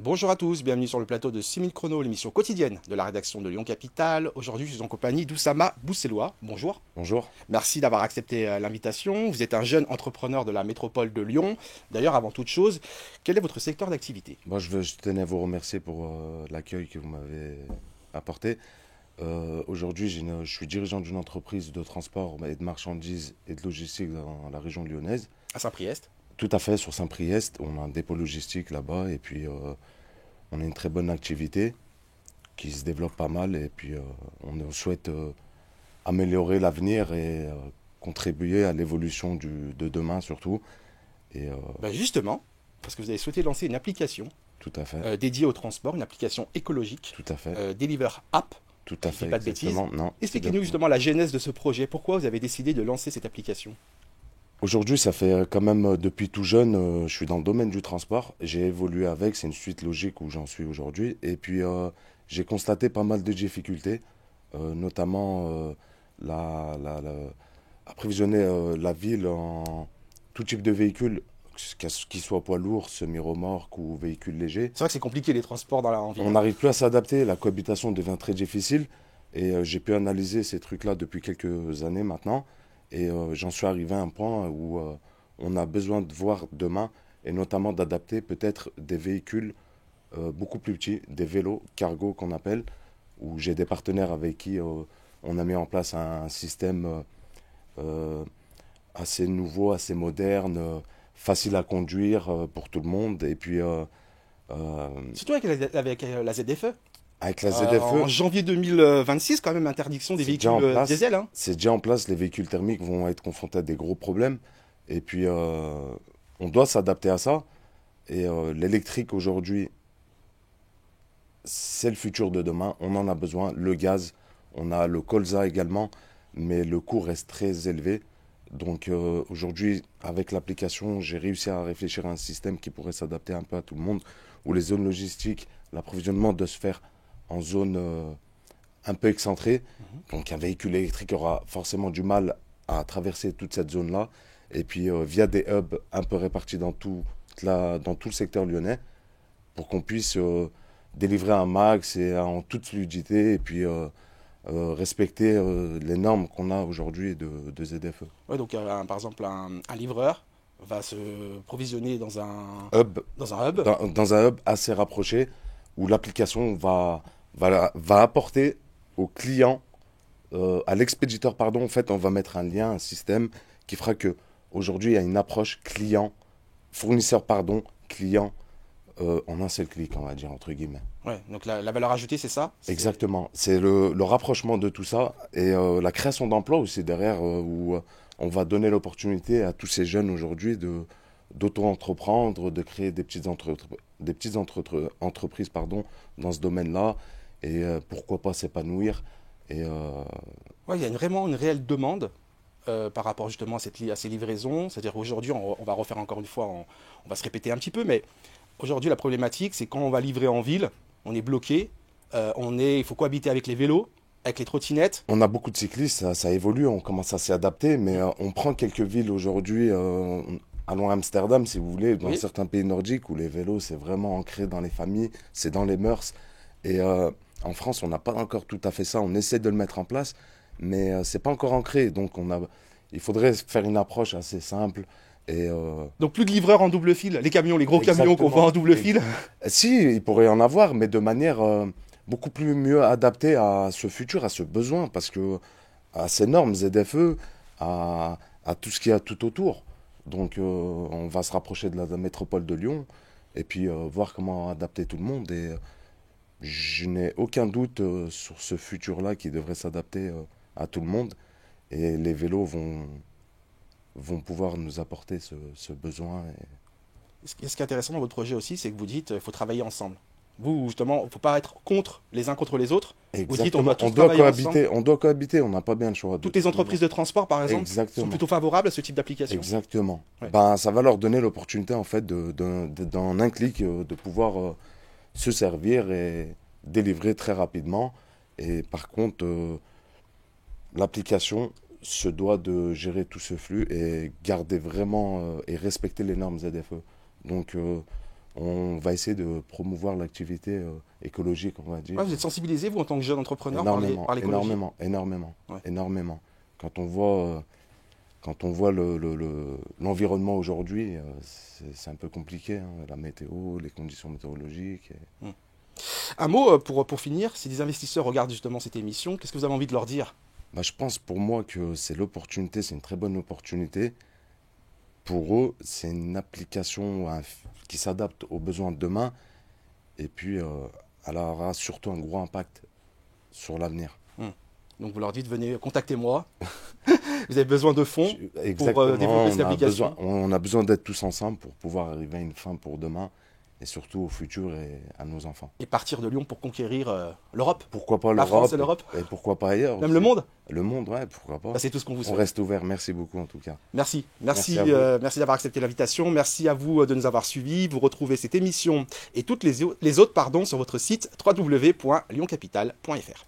Bonjour à tous, bienvenue sur le plateau de 6000 Chrono, l'émission quotidienne de la rédaction de Lyon Capitale. Aujourd'hui, je suis en compagnie d'Oussama Bousseloua. Bonjour. Bonjour. Merci d'avoir accepté l'invitation. Vous êtes un jeune entrepreneur de la métropole de Lyon. D'ailleurs, avant toute chose, quel est votre secteur d'activité? Je tenais à vous remercier pour l'accueil que vous m'avez apporté. Aujourd'hui, je suis dirigeant d'une entreprise de transport et de marchandises et de logistique dans la région lyonnaise. À Saint-Priest. Tout à fait, sur Saint-Priest. On a un dépôt logistique là-bas et puis on a une très bonne activité qui se développe pas mal et puis on souhaite améliorer l'avenir et contribuer à l'évolution de demain surtout. Et Ben justement, parce que vous avez souhaité lancer une application tout à fait, dédiée au transport, une application écologique, tout à fait, Deliver App, tout à si je dis fait, pas de bêtises. exactement. Non, Expliquez-nous justement la genèse de ce projet. Pourquoi vous avez décidé de lancer cette application? aujourd'hui, ça fait quand même depuis tout jeune, je suis dans le domaine du transport. J'ai évolué avec, c'est une suite logique où j'en suis aujourd'hui. Et puis, j'ai constaté pas mal de difficultés, notamment approvisionner la ville en tout type de véhicules, qu'ils soient poids lourds, semi-remorques ou véhicules légers. C'est vrai que c'est compliqué les transports en ville, On hein. n'arrive plus à s'adapter, la cohabitation devient très difficile. Et j'ai pu analyser ces trucs-là depuis quelques années maintenant. Et j'en suis arrivé à un point où on a besoin de voir demain et notamment d'adapter peut-être des véhicules beaucoup plus petits, des vélos cargo qu'on appelle, où j'ai des partenaires avec qui on a mis en place un système euh, assez nouveau, assez moderne, facile à conduire pour tout le monde. Et puis euh, Surtout avec la ZFE. avec la ZFE, En janvier 2026, quand même, interdiction des c'est déjà véhicules en place. diesel, hein. C'est déjà en place. Les véhicules thermiques vont être confrontés à des gros problèmes. Et puis, on doit s'adapter à ça. Et l'électrique aujourd'hui, c'est le futur de demain. On en a besoin. Le gaz, on a le colza également, mais le coût reste très élevé. Donc aujourd'hui, avec l'application, j'ai réussi à réfléchir à un système qui pourrait s'adapter un peu à tout le monde, où les zones logistiques, l'approvisionnement doit se faire en zone un peu excentrée. Donc un véhicule électrique aura forcément du mal à traverser toute cette zone-là. Et puis via des hubs un peu répartis dans tout le secteur lyonnais, pour qu'on puisse délivrer un max et en toute fluidité et puis respecter les normes qu'on a aujourd'hui de ZFE. Ouais, donc, par exemple, un livreur va se provisionner Hub, dans un hub. dans un hub assez rapproché où l'application va apporter au client, à l'expéditeur, pardon, en fait, on va mettre un lien, un système qui fera que aujourd'hui il y a une approche client, fournisseur, pardon, client, en un seul clic, on va dire, entre guillemets. Ouais, donc la valeur ajoutée, c'est ça? Exactement. C'est le rapprochement de tout ça et la création d'emplois aussi derrière où on va donner l'opportunité à tous ces jeunes aujourd'hui d'auto-entreprendre, de créer des petites entreprises pardon, dans ce domaine-là et pourquoi pas s'épanouir. Et Ouais, il y a vraiment une réelle demande par rapport justement à ces livraisons. C'est-à-dire aujourd'hui, on va refaire encore une fois, on va se répéter un petit peu, mais aujourd'hui, la problématique, c'est quand on va livrer en ville, on est bloqué, il faut cohabiter avec les vélos, avec les trottinettes. on a beaucoup de cyclistes, ça évolue, on commence à s'y adapter, mais on prend quelques villes aujourd'hui, allons à Amsterdam si vous voulez, dans Oui. certains pays nordiques où les vélos c'est vraiment ancré dans les familles, c'est dans les mœurs. Et en France, on n'a pas encore tout à fait ça, on essaie de le mettre en place, mais c'est pas encore ancré, donc il faudrait faire une approche assez simple. Et Donc plus de livreurs en double fil, les camions, les gros camions qu'on voit exactement. en double fil. Si, il pourrait y en avoir, mais de manière beaucoup plus mieux adaptée à ce futur, à ce besoin, parce que à ces normes ZFE, à tout ce qu'il y a tout autour. Donc on va se rapprocher de la métropole de Lyon et puis voir comment adapter tout le monde. Et je n'ai aucun doute sur ce futur-là qui devrait s'adapter à tout le monde. Et les vélos vont pouvoir nous apporter ce besoin. Ce qui est intéressant dans votre projet aussi, c'est que vous dites qu'il faut travailler ensemble. Vous, justement, il ne faut pas être contre les uns contre les autres. Vous dites on doit Exactement. tous travailler ensemble. On doit cohabiter, on n'a pas bien le choix de Toutes les toute manière. entreprises de transport, par exemple, sont Exactement. plutôt favorables à ce type d'application. Exactement. Ouais. Ben, ça va leur donner l'opportunité, en fait, d'en un clic, de pouvoir se servir et délivrer très rapidement. Et par contre, l'application se doit de gérer tout ce flux et garder vraiment et respecter les normes ZFE. Donc, on va essayer de promouvoir l'activité écologique, on va dire. Ouais, vous êtes sensibilisé, vous, en tant que jeune entrepreneur, par l'écologie? Énormément. Quand on voit l'environnement aujourd'hui, c'est un peu compliqué, hein, la météo, les conditions météorologiques. Un mot pour finir, si des investisseurs regardent justement cette émission, qu'est-ce que vous avez envie de leur dire? Bah, je pense pour moi que c'est l'opportunité, c'est une très bonne opportunité. Pour eux, c'est une application qui s'adapte aux besoins de demain et puis elle aura surtout un gros impact sur l'avenir. Donc vous leur dites, venez, contactez-moi. Vous avez besoin de fonds pour Exactement, développer cette application. on a besoin d'être tous ensemble pour pouvoir arriver à une fin pour demain et surtout au futur et à nos enfants. Et partir de Lyon pour conquérir l'Europe. Pourquoi pas La France et l'Europe l'Europe. et pourquoi pas ailleurs Même aussi. le monde. Le monde, ouais, pourquoi pas. Bah, c'est tout ce qu'on vous On souhaite. reste ouvert. Merci beaucoup en tout cas. Merci Merci à vous. merci d'avoir accepté l'invitation. Merci à vous de nous avoir suivis. Vous retrouvez cette émission et toutes les autres sur votre site www.lyoncapital.fr.